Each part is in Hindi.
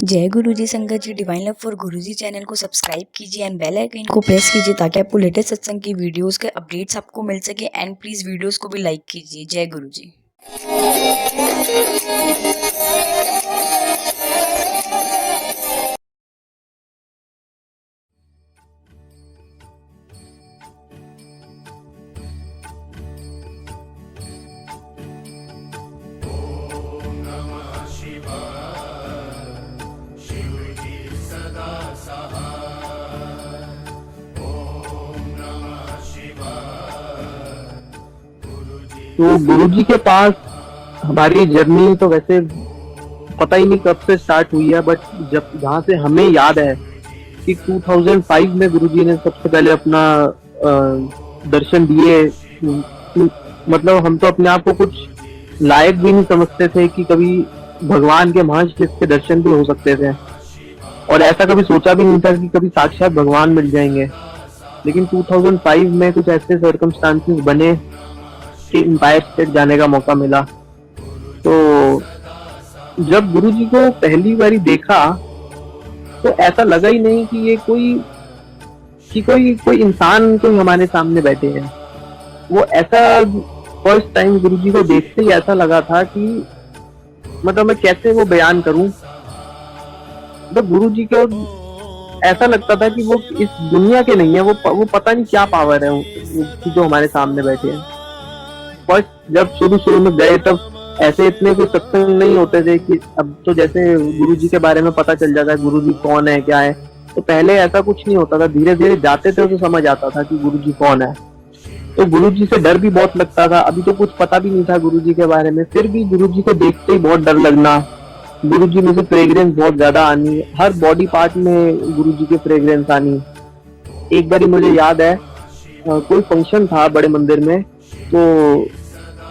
जय गुरुजी संगत जी। Divine love for Guruji channel को सब्सक्राइब कीजिए एंड बेल आइकन को प्रेस कीजिए ताकि आपको लेटेस्ट सत्संग की वीडियोस के अपडेट्स आपको मिल सके। एंड प्लीज वीडियोस को भी लाइक कीजिए। जय गुरुजी। तो गुरुजी के पास हमारी जर्नी तो वैसे पता ही नहीं कब से स्टार्ट हुई है, बट जब जहाँ से हमें याद है कि 2005 में गुरुजी ने सबसे पहले अपना दर्शन दिए। मतलब हम तो अपने आप को कुछ लायक भी नहीं समझते थे कि कभी भगवान के महाशिव के दर्शन भी हो सकते थे, और ऐसा कभी सोचा भी नहीं था कि कभी साक्षात भगवान मिल जाएंगे। लेकिन 2005 में कुछ ऐसे सर्कमस्टांसेस बने कि एम्पायर स्टेट जाने का मौका मिला। तो जब गुरुजी को पहली बारी देखा तो ऐसा लगा ही नहीं कि ये कोई इंसान कोई हमारे सामने बैठे हैं। वो ऐसा फर्स्ट टाइम गुरुजी को देखते ही ऐसा लगा था कि मतलब मैं कैसे वो बयान करूं। तो गुरुजी को ऐसा लगता था कि वो इस दुनिया के नहीं है, वो पता नहीं क्या पावर है जो हमारे सामने बैठे हैं। फर्स्ट जब शुरू में गए तब ऐसे इतने कोई सत्संग नहीं होते थे कि अब तो जैसे गुरुजी के बारे में पता चल जाता है गुरुजी कौन है क्या है। तो पहले ऐसा कुछ नहीं होता था, धीरे धीरे जाते थे तो समझ आता था कि गुरुजी कौन है। तो गुरुजी से डर भी बहुत लगता था। अभी तो कुछ पता भी नहीं था गुरुजी के बारे में, फिर भी गुरुजी को देखते ही बहुत डर लगना। गुरुजी में से फ्रेग्रेंस बहुत ज्यादा आनी, हर बॉडी पार्ट में गुरुजी के फ्रेग्रेंस आनी। एक बार मुझे याद है कोई फंक्शन था बड़े मंदिर में, तो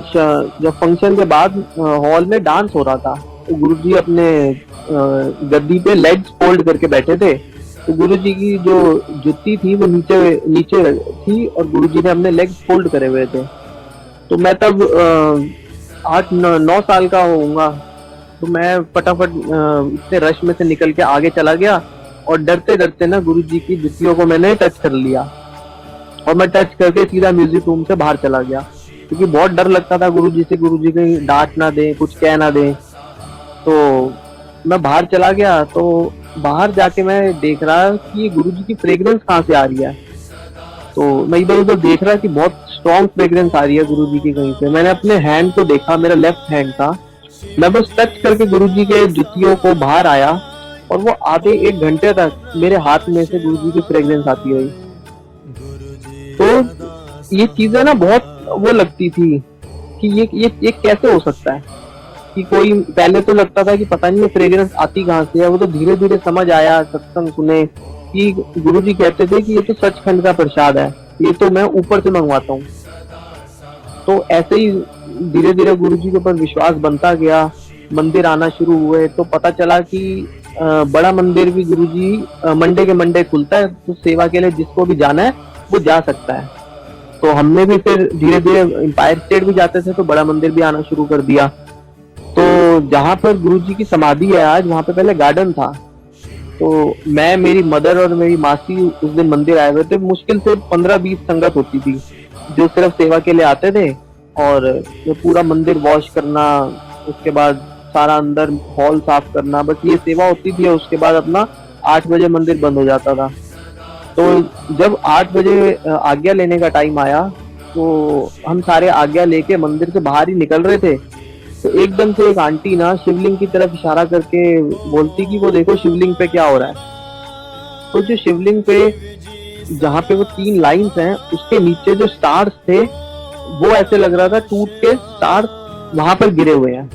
जब फंक्शन के बाद हॉल में डांस हो रहा था तो गुरुजी अपने गद्दी पे लेग्स फोल्ड करके बैठे थे। तो गुरुजी की जो जुत्ती थी वो नीचे थी और गुरुजी ने अपने लेग्स फोल्ड करे हुए थे। तो मैं तब 8-9 साल का होऊंगा। तो मैं फटाफट इतने रश में से निकल के आगे चला गया और डरते डरते ना गुरुजी की जुतियों को मैंने टच कर लिया, और मैं टच करके सीधा म्यूजिक रूम से बाहर चला गया, क्योंकि बहुत डर लगता था गुरुजी से, गुरुजी कहीं डांट ना दे, कुछ कह ना दे। तो मैं बाहर चला गया। तो बाहर जाके मैं देख रहा कि ये गुरुजी की फ्रेग्रेंस कहाँ से आ रही है। तो मैं इधर उधर देख रहा कि बहुत स्ट्रॉन्ग फ्रेग्रेंस आ रही है गुरुजी की कहीं से। मैंने अपने हैंड को देखा, मेरा लेफ्ट हैंड था, मैं बस टच करके गुरुजी के जुतियों को बाहर आया और वो आधे 1 घंटे तक मेरे हाथ में से गुरुजी की फ्रेग्रेंस आती रही। तो ये चीजें ना बहुत वो लगती थी कि ये कैसे हो सकता है कि कोई, पहले तो लगता था कि पता नहीं ये फ्रेग्रेंस आती कहाँ से है। वो तो धीरे धीरे समझ आया, सत्संग सुने कि गुरुजी कहते थे कि ये तो सचखंड का प्रसाद है, ये तो मैं ऊपर से मंगवाता हूँ। तो ऐसे ही धीरे धीरे गुरुजी के ऊपर विश्वास बनता गया। मंदिर आना शुरू हुए तो पता चला कि बड़ा मंदिर भी गुरुजी मंडे के मंडे खुलता है, तो सेवा के लिए जिसको भी जाना है वो जा सकता है। तो हमने भी फिर धीरे धीरे एम्पायर स्टेट भी जाते थे तो बड़ा मंदिर भी आना शुरू कर दिया। तो जहाँ पर गुरुजी की समाधि है आज, वहाँ पे पहले गार्डन था। तो मैं, मेरी मदर और मेरी मासी उस दिन मंदिर आए हुए थे। मुश्किल से 15-20 संगत होती थी जो सिर्फ सेवा के लिए आते थे, और ये पूरा मंदिर वॉश करना, उसके बाद सारा अंदर हॉल साफ करना, बस ये सेवा होती थी। उसके बाद अपना 8 बजे मंदिर बंद हो जाता था। तो जब 8 बजे आज्ञा लेने का टाइम आया तो हम सारे आज्ञा लेके मंदिर से बाहर ही निकल रहे थे, तो एकदम से एक आंटी ना शिवलिंग की तरफ इशारा करके बोलती कि वो देखो शिवलिंग पे क्या हो रहा है। तो जो शिवलिंग पे जहाँ पे वो 3 लाइंस हैं, उसके नीचे जो स्टार्स थे वो ऐसे लग रहा था टूट के स्टार्स वहां पर गिरे हुए हैं,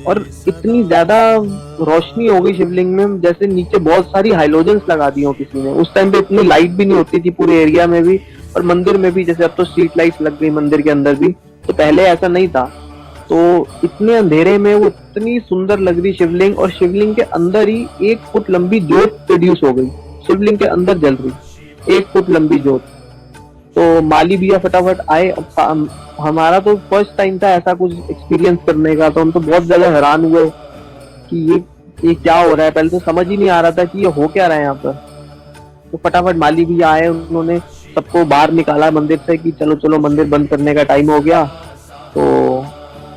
और इतनी ज्यादा रोशनी हो गई शिवलिंग में जैसे नीचे बहुत सारी हाइलोजेंस लगा दी हो किसी ने। उस टाइम पे इतनी लाइट भी नहीं होती थी पूरे एरिया में भी और मंदिर में भी, जैसे अब तो स्ट्रीट लाइट्स लग गई मंदिर के अंदर भी, तो पहले ऐसा नहीं था। तो इतने अंधेरे में वो इतनी सुंदर लग रही शिवलिंग, और शिवलिंग के अंदर ही 1 फुट लंबी ज्योत प्रोड्यूस हो गई, शिवलिंग के अंदर जल रही 1 फुट लंबी ज्योत। तो माली भैया फटाफट आए। हमारा तो फर्स्ट टाइम था ऐसा कुछ एक्सपीरियंस करने का, तो हम तो बहुत ज्यादा हैरान हुए कि ये ये क्या हो रहा है, पहले तो समझ ही नहीं आ रहा था कि ये हो क्या रहा है यहाँ पर। तो फटाफट माली भी आए, उन्होंने सबको बाहर निकाला मंदिर से कि चलो चलो मंदिर बंद करने का टाइम हो गया। तो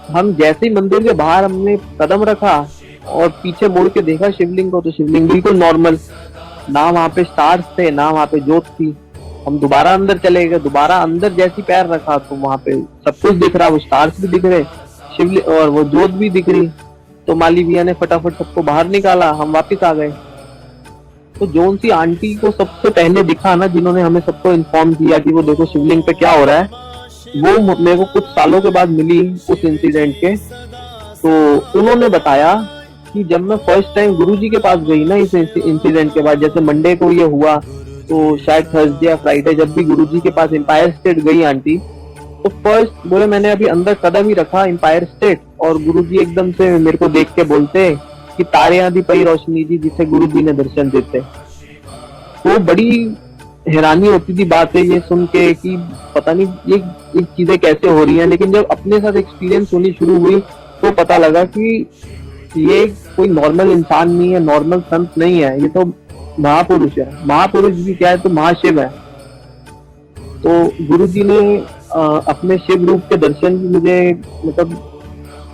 हम जैसे ही मंदिर के बाहर हमने कदम रखा और पीछे मुड़ के देखा शिवलिंग को, तो शिवलिंग बिल्कुल नॉर्मल, ना वहाँ पे स्टार्स थे ना वहाँ पे जोत थी। हम दोबारा अंदर चले गए, दोबारा अंदर जैसी पैर रखा तो वहाँ पे सब कुछ दिख रहा, वो स्टार्स भी दिख रहे, शिवलिंग और वो जोत भी दिख रही। तो माली भैया ने फटाफट सबको बाहर निकाला, हम वापिस आ गए। तो जोन सी आंटी को सबसे पहले दिखा ना, जिन्होंने हमें सबको इन्फॉर्म किया कि वो देखो शिवलिंग पे क्या हो रहा है, वो मेरे को कुछ सालों के बाद मिली उस इंसिडेंट के। तो उन्होंने बताया कि जब मैं फर्स्ट टाइम गुरुजी के पास गई ना इस इंसिडेंट के बाद, जैसे मंडे को ये हुआ, तो शायद थर्सडे या फ्राइडे जब भी गुरुजी के पास एम्पायर स्टेट गई आंटी, तो फर्स्ट बोले मैंने अभी अंदर कदम ही रखा एम्पायर स्टेट, और गुरुजी एकदम से मेरे को देख के बोलते कि तारे आदि पई रोशनी जी, जिसे गुरुजी ने दर्शन देते। तो बड़ी हैरानी होती थी बात है ये सुन के कि पता नहीं ये चीजें कैसे हो रही हैं। लेकिन जब अपने साथ एक्सपीरियंस होनी शुरू हुई तो पता लगा कि ये कोई नॉर्मल इंसान नहीं है, नॉर्मल संत नहीं है, ये तो महापुरुष है। महापुरुष भी क्या है, तो महाशिव है। तो गुरुजी ने अपने शिव रूप के दर्शन भी मुझे, मतलब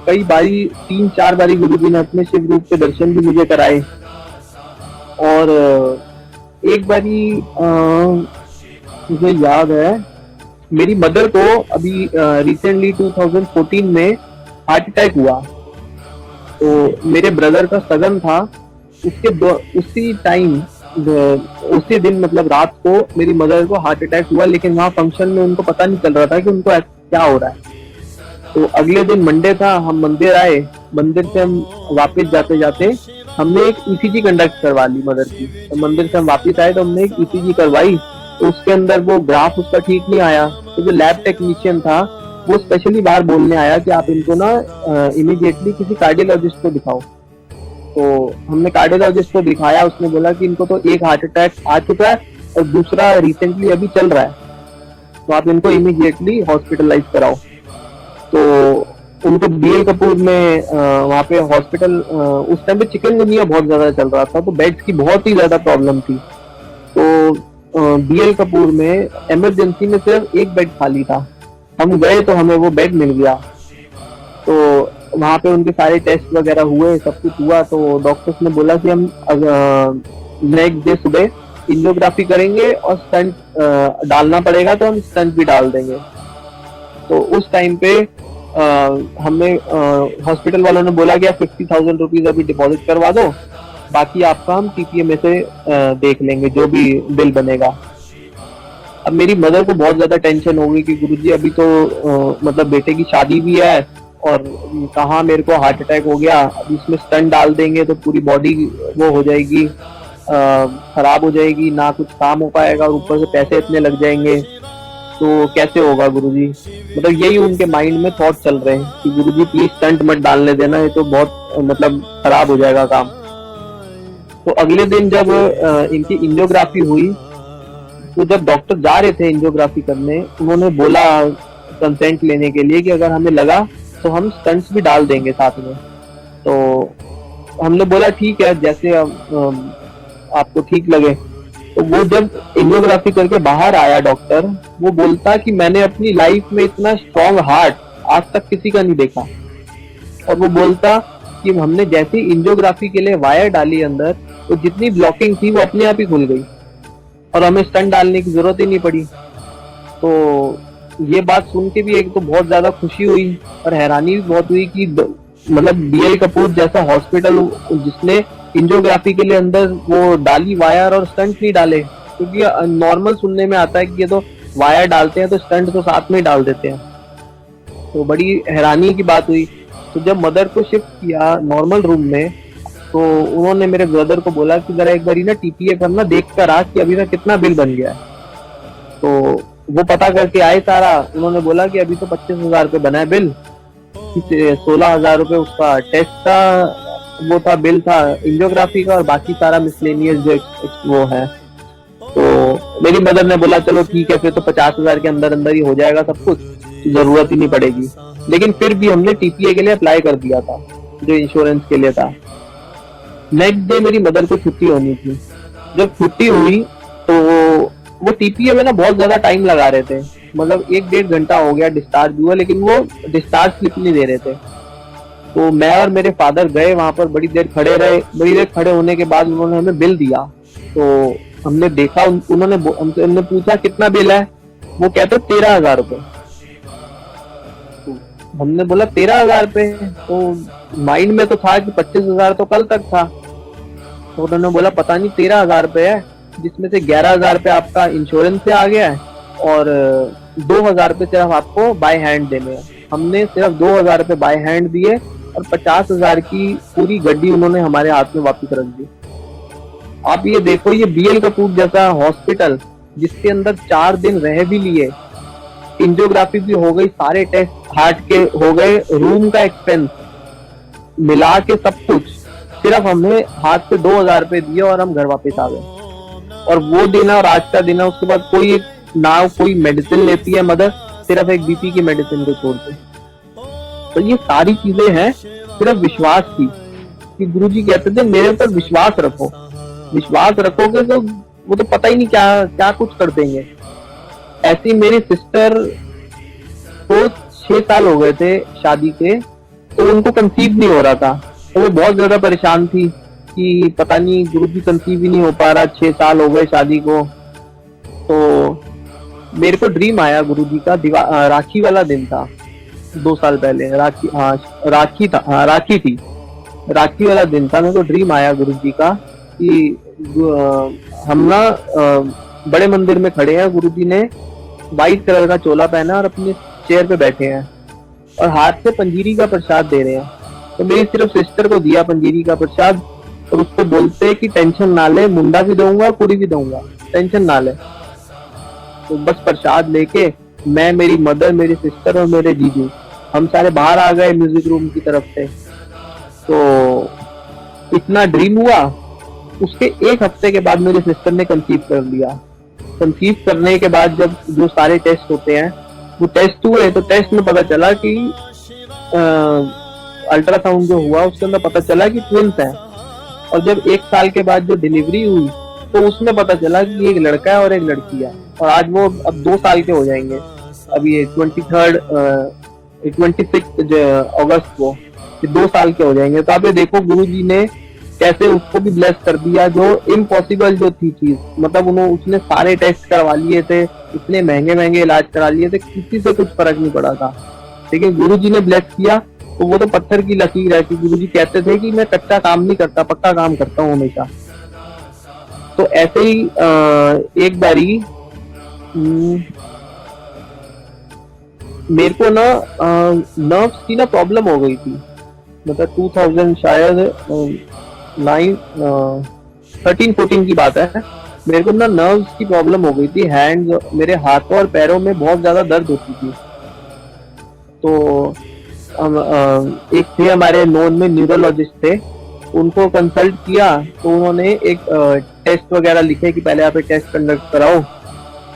कई बारी 3-4 बारी गुरुजी ने अपने शिव रूप के दर्शन भी मुझे कराए। और एक बारी मुझे याद है, मेरी मदर को अभी रिसेंटली 2014 में हार्ट अटैक हुआ। तो मेरे ब्रदर का सगन था, उसी टाइम उसी दिन मतलब रात को मेरी मदर को हार्ट अटैक हुआ। लेकिन वहाँ फंक्शन में उनको पता नहीं चल रहा था कि उनको क्या हो रहा है। तो अगले दिन मंडे था, हम मंदिर आए, मंदिर से हम वापस जाते जाते हमने एक ईसीजी कंडक्ट करवा ली मदर की। तो मंदिर से हम वापस आए तो हमने एक ईसीजी करवाई, तो उसके अंदर वो ग्राफ उसका ठीक नहीं आया। तो जो लैब टेक्नीशियन था वो स्पेशली बाहर बोलने आया कि आप इनको ना इमीडिएटली किसी कार्डियोलॉजिस्ट को दिखाओ। तो हमने कार्डियोलॉजिस्ट को दिखाया, उसने बोला कि इनको तो एक हार्ट अटैक आ चुका है और दूसरा रिसेंटली अभी चल रहा है, तो आप इनको इमीडिएटली हॉस्पिटलाइज कराओ। तो उनको बीएल कपूर में वहाँ पे हॉस्पिटल, उस टाइम पे चिकनगुनिया बहुत ज्यादा चल रहा था, तो बेड्स की बहुत ही ज्यादा प्रॉब्लम थी। तो बीएल कपूर में इमरजेंसी में सिर्फ एक बेड खाली था। हम गए तो हमें वो बेड मिल गया। तो वहाँ पे उनके सारे टेस्ट वगैरह हुए, सब कुछ हुआ। तो डॉक्टर्स ने बोला कि हम नेक्स्ट डे सुबह एंजियोग्राफी करेंगे और स्टंट डालना पड़ेगा तो हम स्टंट भी डाल देंगे। तो उस टाइम पे हमने हॉस्पिटल वालों ने बोला कि आप 50,000 रुपीज अभी डिपॉजिट करवा दो, बाकी आपका हम टीपीए में से देख लेंगे जो भी बिल बनेगा। अब मेरी मदर को बहुत ज्यादा टेंशन हो गई कि गुरुजी अभी तो मतलब बेटे की शादी भी है और कहाँ मेरे को हार्ट अटैक हो गया, अब इसमें स्टंट डाल देंगे तो पूरी बॉडी वो हो जाएगी, खराब हो जाएगी, ना कुछ काम हो पाएगा और ऊपर से पैसे इतने लग जाएंगे, तो कैसे होगा गुरुजी। मतलब यही उनके माइंड में थॉट चल रहे हैं कि गुरुजी प्लीज स्टंट मत डालने देना, ये तो बहुत मतलब खराब हो जाएगा काम। तो अगले दिन जब इनकी एंजियोग्राफी हुई, तो जब डॉक्टर जा रहे थे एंजियोग्राफी करने, उन्होंने बोला कंसेंट लेने के लिए कि अगर हमें लगा तो हम स्टंट्स भी डाल देंगे साथ में। तो हमने बोला ठीक है, जैसे आपको ठीक लगे। तो वो जब एंजियोग्राफी करके बाहर आया डॉक्टर, वो बोलता कि मैंने अपनी लाइफ में इतना स्ट्रॉन्ग हार्ट आज तक किसी का नहीं देखा। और वो बोलता कि हमने जैसी एंजियोग्राफी के लिए वायर डाली अंदर, तो जितनी ब्लॉकिंग थी वो अपने आप ही खुल गई और हमें स्टंट डालने की जरूरत ही नहीं पड़ी। तो ये बात सुन के भी एक तो बहुत ज्यादा खुशी हुई और हैरानी भी बहुत हुई कि मतलब बीएल कपूर जैसा हॉस्पिटल जिसने एंजियोग्राफी के लिए अंदर वो डाली वायर और स्टंट नहीं डाले, क्योंकि नॉर्मल सुनने में आता है कि ये तो वायर डालते हैं तो स्टंट तो साथ में ही डाल देते हैं। तो बड़ी हैरानी की बात हुई। तो जब मदर को शिफ्ट किया नॉर्मल रूम में, तो उन्होंने मेरे ब्रदर को बोला कि जरा एक बार ना टीपीए करना, देख कर आ कि अभी तक कितना बिल बन गया है। तो वो पता करके आए सारा, उन्होंने बोला कि अभी तो 25,000 रुपये बना है बिल, 16,000 रुपये उसका टेस्ट का वो था, बिल था एंजियोग्राफी का, और बाकी सारा मिसलेनियस जो वो है। तो मेरी मदर ने बोला चलो ठीक है, फिर तो 50,000 के अंदर अंदर ही हो जाएगा सब कुछ, जरूरत ही नहीं पड़ेगी। लेकिन फिर भी हमने टीपीए के लिए अप्लाई कर दिया था, जो इंश्योरेंस के लिए था। नेक्स्ट डे मेरी मदर को छुट्टी होनी थी। जब छुट्टी हुई तो वो टीपीए में ना बहुत ज्यादा टाइम लगा रहे थे, मतलब 1-1.5 घंटा हो गया डिस्चार्ज हुआ, लेकिन वो डिस्चार्ज स्लिप नहीं दे रहे थे। तो मैं और मेरे फादर गए वहां पर, बड़ी देर खड़े रहे। बड़ी देर खड़े होने के बाद उन्होंने हमें बिल दिया। तो हमने देखा, हमने पूछा कितना बिल है, वो कहते 13,000 रुपए। हमने बोला 13,000 रुपए, तो माइंड में तो था कि 25,000 तो कल तक था। तो उन्होंने बोला पता नहीं 13,000 रुपए है, जिसमें से 11,000 रुपए आपका इंश्योरेंस से आ गया है और 2,000 रुपए सिर्फ आपको बाय हैंड देने हैं। हमने सिर्फ 2,000 रुपए बाय हैंड दिए और 50,000 की पूरी गड्डी उन्होंने हमारे हाथ में वापस रख दी। आप ये देखो, ये बीएल कपूर जैसा हॉस्पिटल जिसके अंदर 4 दिन रह भी लिए, एंजियोग्राफी भी हो गई, सारे टेस्ट हार्ट के हो गए, रूम का एक्सपेंस मिला के सब कुछ, सिर्फ हमने हाथ से 2,000 रुपए दिए और हम घर वापस आ गए। और वो दिन और आज का दिन है, उसके बाद कोई मेडिसिन लेती है मदर, सिर्फ एक बीपी की मेडिसिन को छोड़ के। तो ये सारी चीजें हैं सिर्फ विश्वास की, कि गुरुजी कहते थे मेरे ऊपर विश्वास रखो, विश्वास रखोगे तो वो तो पता ही नहीं क्या क्या कुछ कर देंगे। ऐसी मेरी सिस्टर को 6 साल हो गए थे शादी के, तो उनको कंसीव नहीं हो रहा था। तो वो बहुत ज्यादा परेशान थी कि पता नहीं गुरुजी कंसीव ही नहीं हो पा रहा, 6 साल हो गए शादी को। तो मेरे को ड्रीम आया गुरुजी का, राखी वाला दिन था 2 साल पहले, राखी थी, राखी वाला दिन था। मेरे को ड्रीम आया गुरुजी का कि हम ना बड़े मंदिर में खड़े हैं, गुरुजी ने व्हाइट कलर का चोला पहना और अपनी चेयर पे बैठे हैं और हाथ से पंजीरी का प्रसाद दे रहे हैं। तो मेरी सिर्फ सिस्टर को दिया पंजीरी का प्रसाद और उसको बोलते कि टेंशन ना ले, मुंडा भी दूंगा, कुड़ी भी दूंगा, टेंशन ना ले। तो बस प्रसाद लेके मैं, मेरी मदर, मेरी सिस्टर और मेरे जीजू, हम सारे बाहर आ गए म्यूजिक रूम की तरफ से। तो इतना ड्रीम हुआ। उसके 1 हफ्ते के बाद मेरी सिस्टर ने कंसीव कर लिया। कंसीव करने के बाद जब जो सारे टेस्ट होते हैं वो टेस्ट हुए, तो टेस्ट में पता चला कि अल्ट्रासाउंड जो हुआ उसके अंदर पता चला कि ट्विंस हैं। और जब 1 साल के बाद जो डिलीवरी हुई तो उसमें पता चला कि एक लड़का है और एक लड़की है। और आज वो अब 2 साल के हो जाएंगे, अभी ये 26 अगस्त को 2 साल के हो जाएंगे। तो आप ये देखो गुरुजी ने कैसे उसको भी ब्लेस कर दिया, जो इम्पॉसिबल जो थी चीज, मतलब उसने सारे टेस्ट करवा लिए थे, इतने महंगे महंगे इलाज करा लिए थे, किसी से कुछ फर्क नहीं पड़ा था। लेकिन गुरुजी ने ब्लेस किया, तो वो तो पत्थर की लकीर है कि गुरुजी कहते थे कि मैं कच्चा काम नहीं करता, पक्का काम करता हूँ हमेशा। तो ऐसे ही एक बारी मेरे को ना नर्व्स की ना प्रॉब्लम हो गई थी, मतलब 2000 शायद 13-14 की बात है। मेरे को ना नर्व्स की प्रॉब्लम हो गई थी, मेरे हाथों और पैरों में बहुत ज्यादा दर्द होती थी। तो एक थे हमारे नोन में न्यूरोलॉजिस्ट थे, उनको कंसल्ट किया तो उन्होंने एक टेस्ट वगैरह लिखे कि पहले आप एक टेस्ट कंडक्ट कराओ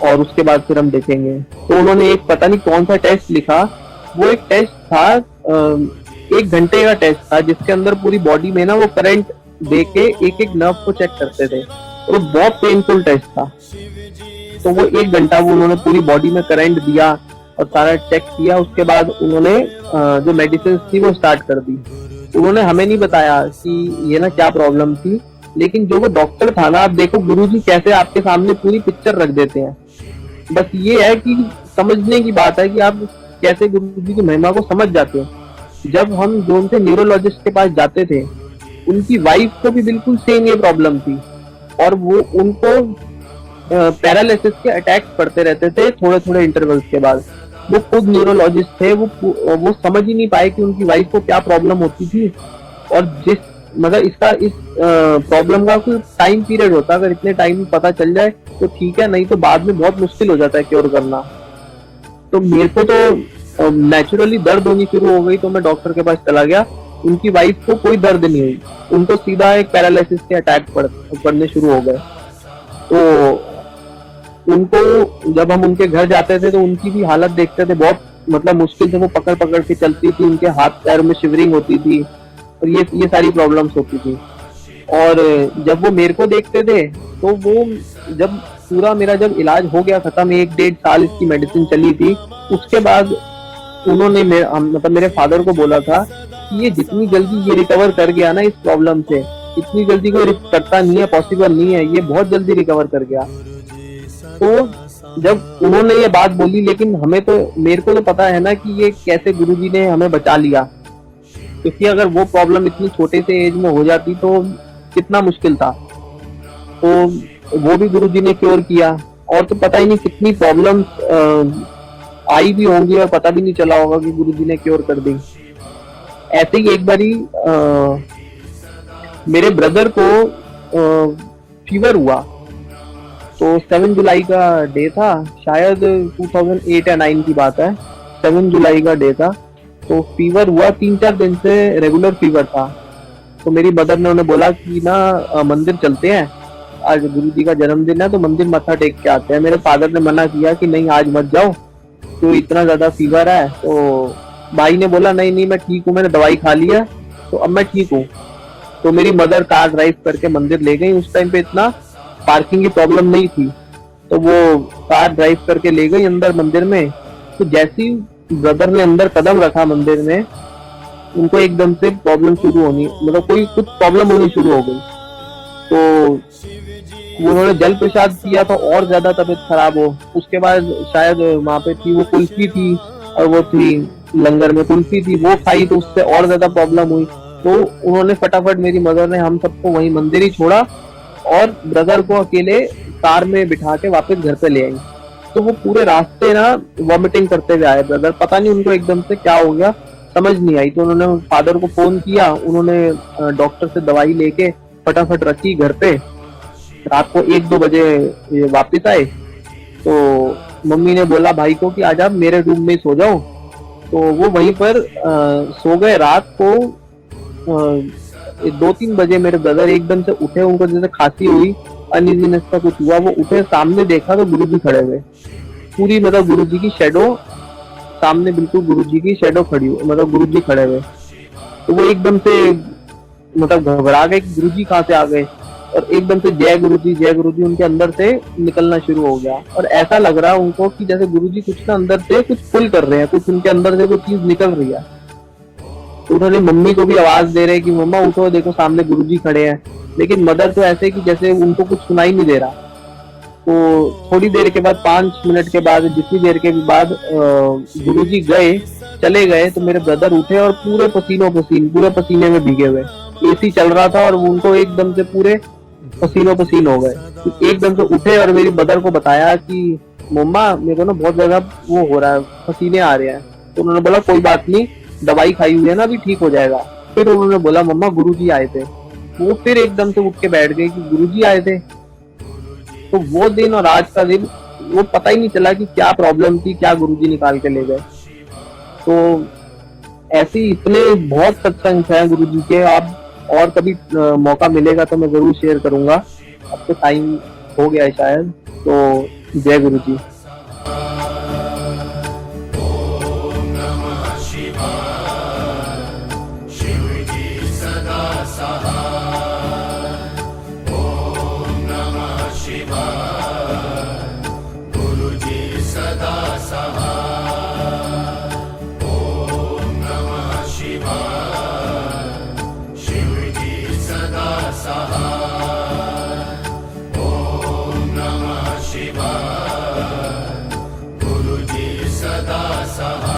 और उसके बाद फिर हम देखेंगे। तो उन्होंने एक पता नहीं कौन सा टेस्ट लिखा, वो एक टेस्ट था 1 घंटे का टेस्ट था, जिसके अंदर पूरी बॉडी में ना वो करंट दे के एक नर्व को चेक करते थे। और बहुत पेनफुल टेस्ट था। तो वो 1 घंटा वो उन्होंने पूरी बॉडी में करंट दिया और सारा चेक किया। उसके बाद उन्होंने जो मेडिसिन थी वो स्टार्ट कर दी। उन्होंने हमें नहीं बताया कि ये ना क्या प्रॉब्लम थी, लेकिन जो वो डॉक्टर था ना, आप देखो गुरुजी कैसे आपके सामने पूरी पिक्चर रख देते हैं। बस ये है कि समझने की बात है कि आप कैसे गुरुजी की महिमा को समझ जाते हैं। जब हम जो उनसे न्यूरोलॉजिस्ट के पास जाते थे, उनकी वाइफ को भी बिल्कुल सेम ये प्रॉब्लम थी और वो उनको पैरालिसिस के अटैक्स पड़ते रहते थे थोड़े थोड़े इंटरवल्स के बाद। वो खुद न्यूरोलॉजिस्ट थे, वो समझ ही नहीं पाए कि उनकी वाइफ को क्या प्रॉब्लम होती थी। और मतलब इस प्रॉब्लम का कोई टाइम पीरियड होता है, अगर इतने टाइम में पता चल जाए तो ठीक है, नहीं तो बाद में बहुत मुश्किल हो जाता है क्योर करना। तो मेरे को तो नेचुरली दर्द होनी शुरू हो गई, तो मैं डॉक्टर के पास चला गया। उनकी वाइफ को कोई दर्द नहीं हुई, उनको सीधा एक पैरालिसिस के अटैक पड़ने शुरू हो गए। तो उनको जब हम उनके घर जाते थे तो उनकी भी हालत देखते थे, बहुत मतलब मुश्किल से वो पकड़ पकड़ के चलती थी, उनके हाथ पैर में शिवरिंग होती थी और ये सारी प्रॉब्लम्स होती थी। और जब वो मेरे को देखते थे तो वो जब पूरा मेरा जब इलाज हो गया खत्म, 1 डेढ़ साल इसकी मेडिसिन चली थी, उसके बाद उन्होंने मतलब मेरे फादर को बोला था कि ये जितनी जल्दी ये रिकवर कर गया ना इस प्रॉब्लम से, इतनी जल्दी कोई करता नहीं है, पॉसिबल नहीं है, ये बहुत जल्दी रिकवर कर गया। तो जब उन्होंने ये बात बोली, लेकिन हमें तो, मेरे को तो पता है ना कि ये कैसे गुरुजी ने हमें बचा लिया, क्योंकि अगर वो प्रॉब्लम इतनी छोटे से एज में हो जाती तो कितना मुश्किल था। तो वो भी गुरुजी ने क्योर किया, और तो पता ही नहीं कितनी प्रॉब्लम्स आई भी होंगी और पता भी नहीं चला होगा कि गुरुजी ने क्योर कर दी। ऐसे ही एक बारी मेरे ब्रदर को फीवर हुआ, तो 7 जुलाई का डे था, शायद 2008 या 9 की बात है, 7 जुलाई का डे था। तो फीवर हुआ, 3-4 दिन से रेगुलर फीवर था। तो मेरी मदर ने उन्हें बोला कि ना मंदिर चलते हैं, आज गुरुजी का जन्मदिन है तो मंदिर मत्था टेक के आते हैं। मेरे फादर ने मना किया कि नहीं आज मत जाओ, तो इतना ज्यादा फीवर है। तो भाई ने बोला नहीं नहीं मैं ठीक हूँ, मैंने दवाई खा ली है, तो अब मैं ठीक हूँ। तो मेरी मदर कार ड्राइव करके मंदिर ले गई। उस टाइम पे इतना पार्किंग की प्रॉब्लम नहीं थी, तो वो कार ड्राइव करके ले गई अंदर मंदिर में। तो जैसे ही ब्रदर ने अंदर कदम रखा मंदिर में, उनको एकदम से प्रॉब्लम शुरू होनी, मतलब कुछ प्रॉब्लम होनी शुरू हो गई। तो उन्होंने जल प्रसाद किया तो और ज्यादा तबीयत खराब हो। उसके बाद शायद वहां पे थी वो कुल्फी थी, और वो थी लंगर में कुल्फी थी, वो खाई तो उससे और ज्यादा प्रॉब्लम हुई। तो उन्होंने फटाफट, मेरी मदर ने हम सबको वहीं मंदिर ही छोड़ा और ब्रदर को अकेले कार में बिठा के वापस घर पे ले आई। तो वो पूरे रास्ते ना वॉमिटिंग करते हुए आए ब्रदर, पता नहीं उनको एकदम से क्या हो गया, समझ नहीं आई। तो उन्होंने फादर को फोन किया, उन्होंने डॉक्टर से दवाई लेके फटाफट रखी घर पे। रात को 1-2 बजे ये वापस आए। तो मम्मी ने बोला भाई को कि आज आप मेरे रूम में सो जाओ। तो वो वहीं पर सो गए। रात को 2-3 बजे मेरे ब्रदर एकदम से उठे, उनको जैसे खांसी हुई, अनइजीनेस का कुछ हुआ, वो उठे, सामने देखा तो गुरुजी खड़े हुए, पूरी मतलब गुरुजी की शेडो सामने, बिल्कुल गुरुजी की शेडो खड़ी हुई, मतलब गुरुजी खड़े हुए। तो वो एकदम से मतलब घबरा गए कि गुरुजी कहाँ से आ गए, और एकदम से जय गुरुजी उनके अंदर से निकलना शुरू हो गया। और ऐसा लग रहा उनको कि जैसे गुरुजी कुछ ना अंदर से कुछ पुल कर रहे हैं, कुछ उनके अंदर से कुछ चीज निकल रही है। तो उन्होंने मम्मी को भी आवाज दे रहे कि मम्मा उठो, देखो सामने गुरुजी खड़े हैं। लेकिन मदर तो ऐसे कि जैसे उनको कुछ सुनाई नहीं दे रहा। तो थोड़ी देर के बाद, 5 मिनट के बाद, जितनी देर के बाद गुरुजी चले गए, तो मेरे ब्रदर उठे और पूरे पसीने में भीगे हुए, एसी चल रहा था और उनको एकदम से पूरे पसीनो हो गए। तो एकदम से उठे और मेरी मदर को बताया कि मम्मा मेरे को ना बहुत ज्यादा वो हो रहा है, पसीने आ रहे हैं। तो उन्होंने बोला कोई बात नहीं, दवाई खाई हुई है ना, अभी ठीक हो जाएगा। फिर उन्होंने बोला मम्मा गुरुजी आए थे। वो फिर एकदम से उठ के बैठ गए कि गुरुजी आए थे। तो वो दिन और आज का दिन, वो पता ही नहीं चला कि क्या प्रॉब्लम थी, क्या गुरुजी निकाल के ले गए। तो ऐसे इतने बहुत सत्संग हैं गुरुजी के। आप और कभी मौका मिलेगा तो मैं जरूर शेयर करूंगा। अब तो टाइम हो गया है शायद। तो जय गुरुजी।